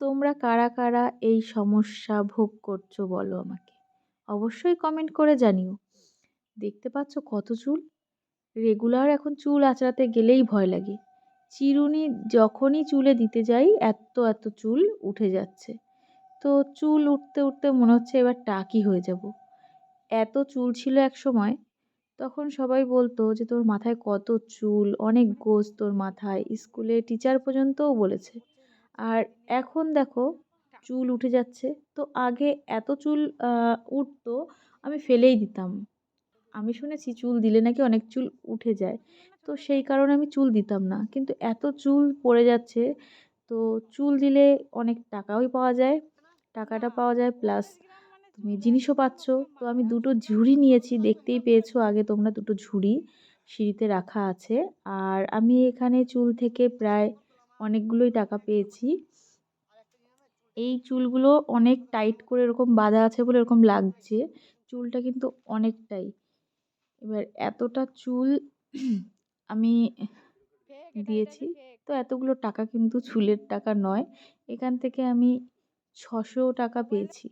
তোমরা কারা কারা এই সমস্যা ভোগ করছো বলো আমাকে, অবশ্যই কমেন্ট করে জানিও। দেখতে পাচ্ছ কত চুল, রেগুলার এখন চুল আঁচড়াতে গেলেই ভয় লাগে। চিরুনি যখনই চুলে দিতে যাই এত এত চুল উঠে যাচ্ছে। তো চুল উঠতে উঠতে মনে হচ্ছে এবার টাকই হয়ে যাব। এত চুল ছিল এক সময়, তখন সবাই বলতো যে তোর মাথায় কত চুল, অনেক গোছ তোর মাথায়, স্কুলে টিচার পর্যন্তও বলেছে। আর এখন দেখো চুল উঠে যাচ্ছে। তো আগে এত চুল উঠতো, আমি ফেলেই দিতাম। আমি শুনেছি চুল দিলে নাকি অনেক চুল উঠে যায়, তো সেই কারণে আমি চুল দিতাম না। কিন্তু এত চুল পড়ে যাচ্ছে, তো চুল দিলে অনেক টাকাও পাওয়া যায়, টাকাটা পাওয়া যায় প্লাস তুমি জিনিসও পাচ্ছ। তো আমি দুটো ঝুড়ি নিয়েছি, দেখতেই পেয়েছো আগে তোমরা, দুটো ঝুড়ি সিঁড়িতে রাখা আছে। আর আমি এখানে চুল থেকে প্রায় অনেকগুলোই টাকা পেয়েছি। এই চুলগুলো অনেক টাইট করে এরকম বাঁধা আছে বলে এরকম লাগছে, চুলটা কিন্তু অনেকটাই। এবার এতটা চুল আমি দিয়েছি, তো এতগুলো টাকা কিন্তু চুলের টাকা নয়। এখান থেকে আমি 600 টাকা পেয়েছি।